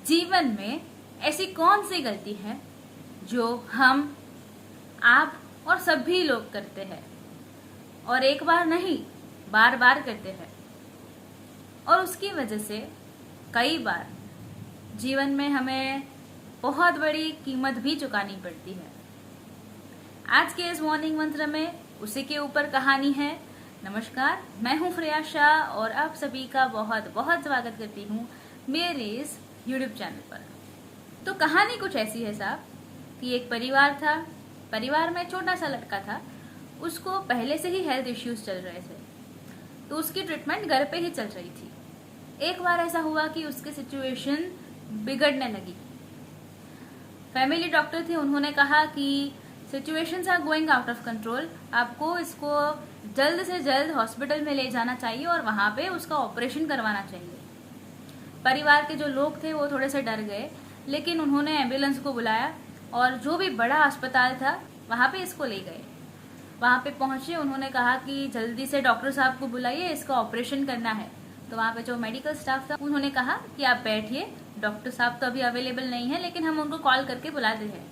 जीवन में ऐसी कौन सी गलती है जो हम, आप और सभी लोग करते हैं और एक बार नहीं बार बार करते हैं और उसकी वजह से कई बार जीवन में हमें बहुत बड़ी कीमत भी चुकानी पड़ती है। आज के इस मॉर्निंग मंत्र में उसी के ऊपर कहानी है। नमस्कार, मैं हूं श्रेया शाह और आप सभी का बहुत बहुत स्वागत करती हूं मेरे इस यूट्यूब चैनल पर। तो कहानी कुछ ऐसी है साहब कि एक परिवार था। परिवार में छोटा सा लड़का था, उसको पहले से ही हेल्थ इश्यूज चल रहे थे, तो उसकी ट्रीटमेंट घर पे ही चल रही थी। एक बार ऐसा हुआ कि उसकी सिचुएशन बिगड़ने लगी। फैमिली डॉक्टर थे, उन्होंने कहा कि situations are going out of control, आपको इसको जल्द से जल्द हॉस्पिटल में ले जाना चाहिए और वहां पे उसका ऑपरेशन करवाना चाहिए। परिवार के जो लोग थे वो थोड़े से डर गए, लेकिन उन्होंने एम्बुलेंस को बुलाया और जो भी बड़ा अस्पताल था वहां पे इसको ले गए। वहां पे पहुंचे, उन्होंने कहा कि जल्दी से डॉक्टर साहब को बुलाइए, इसका ऑपरेशन करना है। तो वहां पे जो मेडिकल स्टाफ था उन्होंने कहा कि आप बैठिए, डॉक्टर साहब तो अभी अवेलेबल नहीं है, लेकिन हम उनको कॉल करके बुलाते हैं।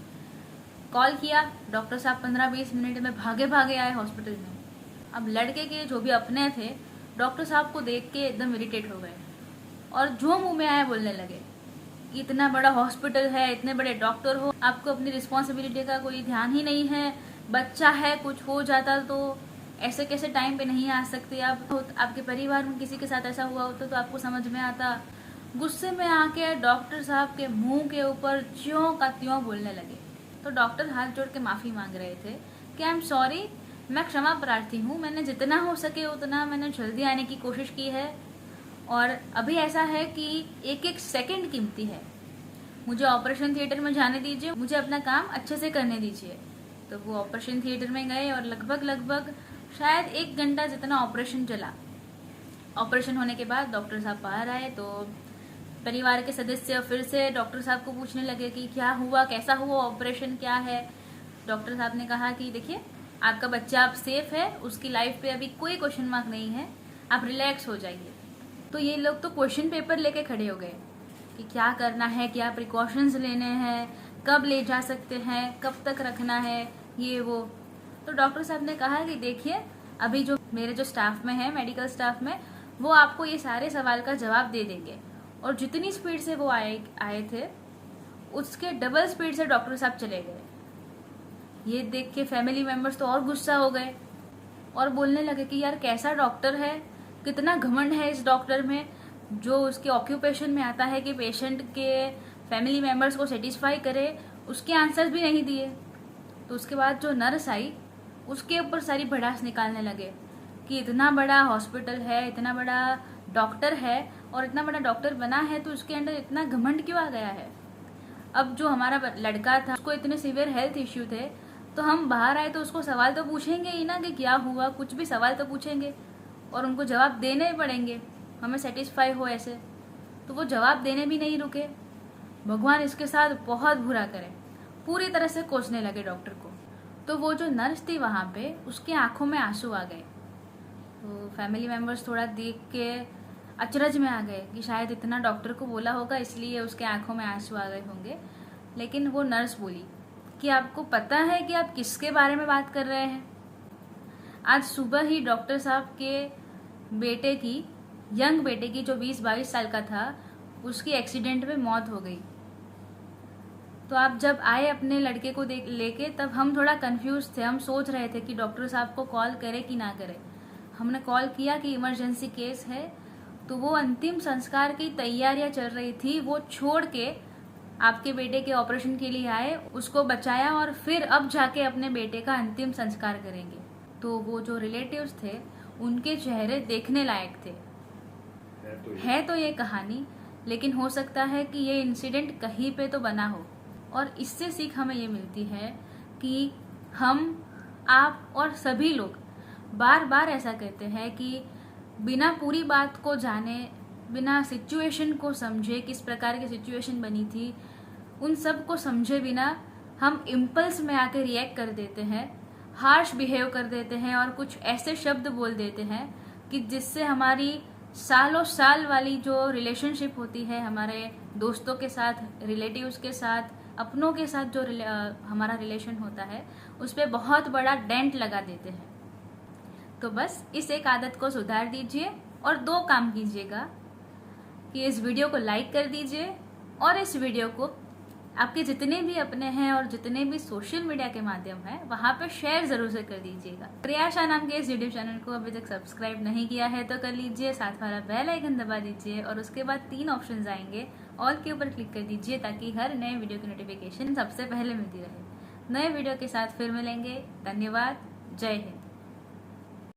कॉल किया, डॉक्टर साहब 15-20 मिनट में भागे भागे आए हॉस्पिटल में। अब लड़के के जो भी अपने थे, डॉक्टर साहब को देख के एकदम इरिटेट हो गए और जो मुंह में आया बोलने लगे, इतना बड़ा हॉस्पिटल है, इतने बड़े डॉक्टर हो, आपको अपनी रिस्पॉन्सिबिलिटी का कोई ध्यान ही नहीं है। बच्चा है, कुछ हो जाता तो ऐसे कैसे टाइम पे नहीं आ सकते आप। आपके परिवार में किसी के साथ ऐसा हुआ होता तो आपको समझ में आता। गुस्से में आके डॉक्टर साहब के मुंह के ऊपर ज्यों का त्यों बोलने लगे। तो डॉक्टर हाथ जोड़ के माफी मांग रहे थे कि आई एम सॉरी, मैं क्षमा प्रार्थी हूँ, मैंने जितना हो सके उतना मैंने जल्दी आने की कोशिश की है और अभी ऐसा है कि एक एक सेकंड कीमती है, मुझे ऑपरेशन थिएटर में जाने दीजिए, मुझे अपना काम अच्छे से करने दीजिए। तो वो ऑपरेशन थिएटर में गए और लगभग शायद 1 घंटा जितना ऑपरेशन चला। ऑपरेशन होने के बाद डॉक्टर साहब बाहर आए तो परिवार के सदस्य फिर से डॉक्टर साहब को पूछने लगे कि क्या हुआ, कैसा हुआ ऑपरेशन, क्या है। डॉक्टर साहब ने कहा कि देखिए, आपका बच्चा अब सेफ है, उसकी लाइफ पे अभी कोई क्वेश्चन मार्क नहीं है, आप रिलैक्स हो जाइए। तो ये लोग तो क्वेश्चन पेपर लेके खड़े हो गए कि क्या करना है, क्या प्रिकॉशंस लेने हैं, कब ले जा सकते हैं, कब तक रखना है, ये वो। तो डॉक्टर साहब ने कहा कि देखिए, अभी जो मेरे जो स्टाफ में है, मेडिकल स्टाफ में, वो आपको ये सारे सवाल का जवाब दे देंगे। और जितनी स्पीड से वो आए थे उसके डबल स्पीड से डॉक्टर साहब चले गए। ये देख के फैमिली मेंबर्स तो और गुस्सा हो गए और बोलने लगे कि यार कैसा डॉक्टर है, कितना घमंड है इस डॉक्टर में, जो उसके ऑक्यूपेशन में आता है कि पेशेंट के फैमिली मेंबर्स को सेटिस्फाई करे, उसके आंसर्स भी नहीं दिए। तो उसके बाद जो नर्स आई उसके ऊपर सारी भड़ास निकालने लगे कि इतना बड़ा हॉस्पिटल है, इतना बड़ा डॉक्टर है और इतना बड़ा डॉक्टर बना है तो उसके अंदर इतना घमंड क्यों आ गया है। अब जो हमारा लड़का था उसको इतने सीवियर हेल्थ इश्यू थे, तो हम बाहर आए तो उसको सवाल तो पूछेंगे ही ना कि क्या हुआ, कुछ भी सवाल तो पूछेंगे और उनको जवाब देने पड़ेंगे, हमें सेटिस्फाई हो ऐसे। तो वो जवाब देने भी नहीं रुके। भगवान इसके साथ बहुत बुरा करे, पूरी तरह से कोसने लगे डॉक्टर को। तो वो जो नर्स थी वहाँ पे, उसके आंखों में आंसू आ गए। तो फैमिली मेंबर्स थोड़ा देख के अचरज में आ गए कि शायद इतना डॉक्टर को बोला होगा इसलिए उसके आंखों में आंसू आ गए होंगे। लेकिन वो नर्स बोली कि आपको पता है कि आप किसके बारे में बात कर रहे हैं। आज सुबह ही डॉक्टर साहब के बेटे की, यंग बेटे की, जो 20-22 साल का था, उसकी एक्सीडेंट में मौत हो गई। तो आप जब आए अपने लड़के को लेके, तब हम थोड़ा कंफ्यूज थे। हम सोच रहे थे कि डॉक्टर साहब को कॉल करे कि ना करे। हमने कॉल किया कि इमरजेंसी केस है, तो वो अंतिम संस्कार की तैयारियां चल रही थी, वो छोड़ के आपके बेटे के ऑपरेशन के लिए आए, उसको बचाया और फिर अब जाके अपने बेटे का अंतिम संस्कार करेंगे। तो वो जो रिलेटिव्स थे उनके चेहरे देखने लायक थे। है तो ये कहानी, लेकिन हो सकता है कि ये इंसिडेंट कहीं पे तो बना हो। और इससे सीख हमें ये मिलती है कि हम, आप और सभी लोग बार बार ऐसा करते हैं कि बिना पूरी बात को जाने, बिना सिचुएशन को समझे, किस प्रकार की सिचुएशन बनी थी, उन सब को समझे बिना हम इम्पल्स में आके रिएक्ट कर देते हैं, हार्श बिहेव कर देते हैं और कुछ ऐसे शब्द बोल देते हैं कि जिससे हमारी सालों साल वाली जो रिलेशनशिप होती है हमारे दोस्तों के साथ, रिलेटिव्स के साथ, अपनों के साथ जो हमारा रिलेशन होता है उस पर बहुत बड़ा डेंट लगा देते हैं। तो बस इस एक आदत को सुधार दीजिए और 2 काम कीजिएगा कि इस वीडियो को लाइक कर दीजिए और इस वीडियो को आपके जितने भी अपने हैं और जितने भी सोशल मीडिया के माध्यम है वहां पे शेयर जरूर से कर दीजिएगा। प्रियाशा नाम के इस यूट्यूब चैनल को अभी तक सब्सक्राइब नहीं किया है तो कर लीजिए, साथ वाला बेल आइकन दबा दीजिए और उसके बाद 3 ऑप्शंस आएंगे, ऑल के ऊपर क्लिक कर दीजिए ताकि हर नए वीडियो की नोटिफिकेशन सबसे पहले मिलती रहे। नए वीडियो के साथ फिर मिलेंगे। धन्यवाद। जय हिंद।